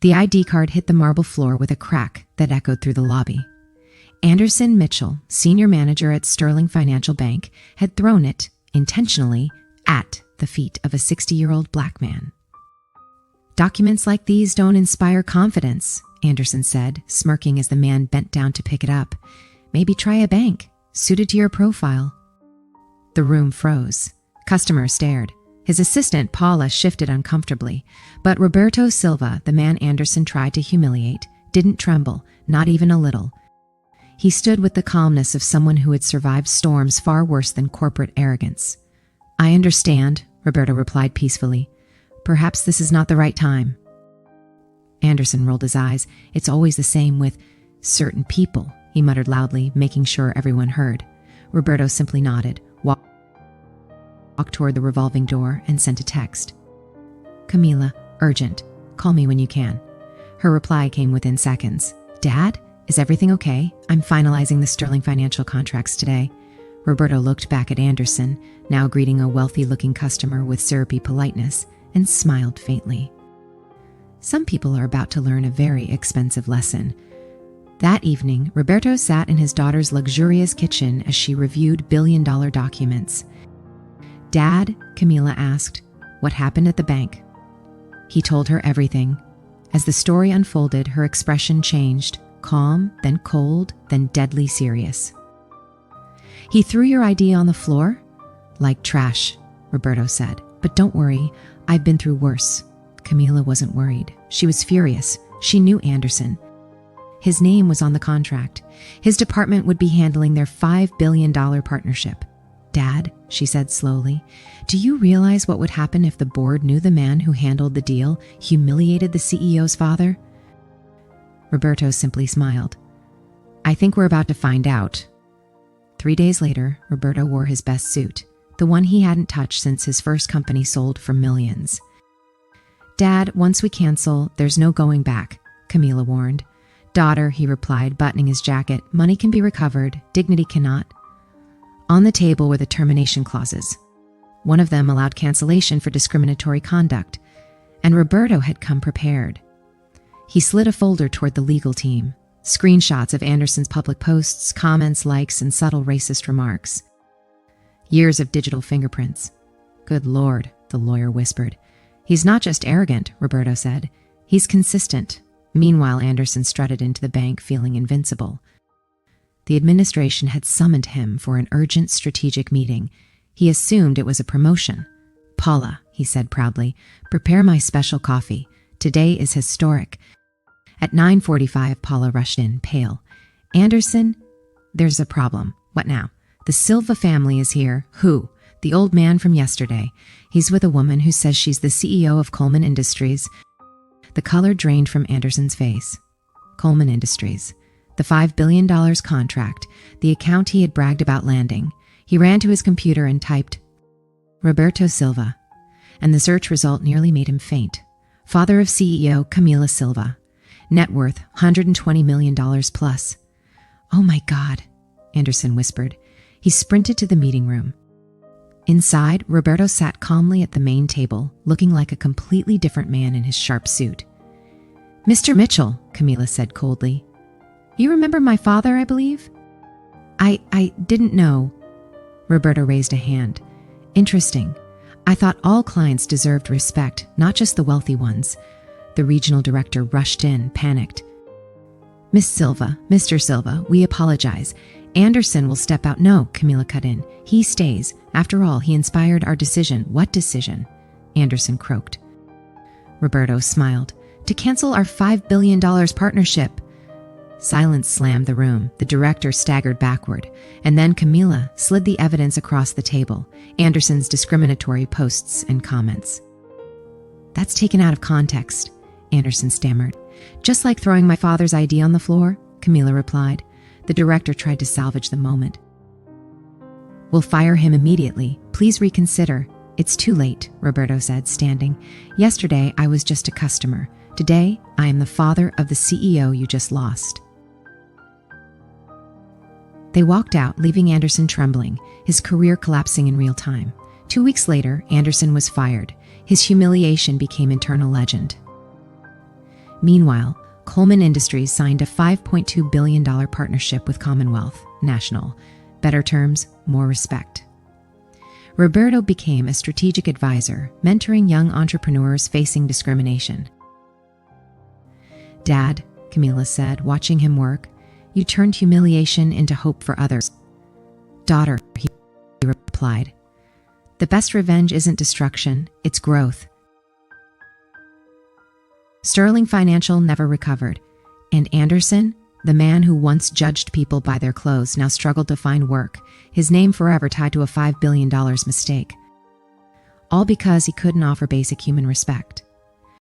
The ID card hit the marble floor with a crack that echoed through the lobby. Anderson Mitchell, senior manager at Sterling Financial Bank, had thrown it, intentionally, at the feet of a 60-year-old black man. "Documents like these don't inspire confidence," Anderson said, smirking as the man bent down to pick it up. "Maybe try a bank, suited to your profile." The room froze. Customers stared. His assistant, Paula, shifted uncomfortably, but Roberto Silva, the man Anderson tried to humiliate, didn't tremble, not even a little. He stood with the calmness of someone who had survived storms far worse than corporate arrogance. "I understand," Roberto replied peacefully. "Perhaps this is not the right time." Anderson rolled his eyes. "It's always the same with certain people," he muttered loudly, making sure everyone heard. Roberto simply nodded, walked toward the revolving door, and sent a text. "Camila, urgent. Call me when you can." Her reply came within seconds. "Dad, is everything okay? I'm finalizing the Sterling Financial contracts today." Roberto looked back at Anderson, now greeting a wealthy-looking customer with syrupy politeness, and smiled faintly. Some people are about to learn a very expensive lesson. That evening, Roberto sat in his daughter's luxurious kitchen as she reviewed billion-dollar documents. "Dad," Camila asked, "what happened at the bank?" He told her everything. As the story unfolded, her expression changed, calm, then cold, then deadly serious. "He threw your ID on the floor?" "Like trash," Roberto said. "But don't worry, I've been through worse." Camila wasn't worried. She was furious. She knew Anderson. His name was on the contract. His department would be handling their $5 billion partnership. "Dad," she said slowly, "do you realize what would happen if the board knew the man who handled the deal humiliated the CEO's father?" Roberto simply smiled. "I think we're about to find out." 3 days later, Roberto wore his best suit, the one he hadn't touched since his first company sold for millions. "Dad, once we cancel, there's no going back," Camila warned. "Daughter," he replied, buttoning his jacket, "money can be recovered, dignity cannot." On the table were the termination clauses. One of them allowed cancellation for discriminatory conduct, and Roberto had come prepared. He slid a folder toward the legal team, screenshots of Anderson's public posts, comments, likes, and subtle racist remarks. Years of digital fingerprints. "Good Lord," the lawyer whispered. "He's not just arrogant," Roberto said. "He's consistent." Meanwhile, Anderson strutted into the bank feeling invincible. The administration had summoned him for an urgent strategic meeting. He assumed it was a promotion. "Paula," he said proudly, "prepare my special coffee. Today is historic." At 9:45, Paula rushed in, pale. "Anderson, there's a problem." "What now?" "The Silva family is here." "Who?" "The old man from yesterday. He's with a woman who says she's the CEO of Coleman Industries." The color drained from Anderson's face. Coleman Industries. The $5 billion contract, the account he had bragged about landing. He ran to his computer and typed, "Roberto Silva," and the search result nearly made him faint. Father of CEO Camila Silva. Net worth $120 million plus. "Oh my God," Anderson whispered. He sprinted to the meeting room. Inside, Roberto sat calmly at the main table, looking like a completely different man in his sharp suit. "Mr. Mitchell," Camila said coldly. "You remember my father, I believe?" I didn't know." Roberto raised a hand. "Interesting. I thought all clients deserved respect, not just the wealthy ones." The regional director rushed in, panicked. "Miss Silva, Mr. Silva, we apologize. Anderson will step out." "No," Camila cut in. "He stays. After all, he inspired our decision." "What decision?" Anderson croaked. Roberto smiled. "To cancel our $5 billion partnership." Silence slammed the room. The director staggered backward, and then Camila slid the evidence across the table, Anderson's discriminatory posts and comments. "That's taken out of context," Anderson stammered. "Just like throwing my father's ID on the floor," Camila replied. The director tried to salvage the moment. "We'll fire him immediately. Please reconsider." "It's too late," Roberto said, standing. "Yesterday, I was just a customer. Today, I am the father of the CEO you just lost." They walked out, leaving Anderson trembling, his career collapsing in real time. 2 weeks later, Anderson was fired. His humiliation became internal legend. Meanwhile, Coleman Industries signed a $5.2 billion partnership with Commonwealth National. Better terms, more respect. Roberto became a strategic advisor, mentoring young entrepreneurs facing discrimination. "Dad," Camila said, watching him work, "you turned humiliation into hope for others." "Daughter," he replied, "the best revenge isn't destruction, it's growth." Sterling Financial never recovered, and Anderson, the man who once judged people by their clothes, now struggled to find work, his name forever tied to a $5 billion mistake. All because he couldn't offer basic human respect.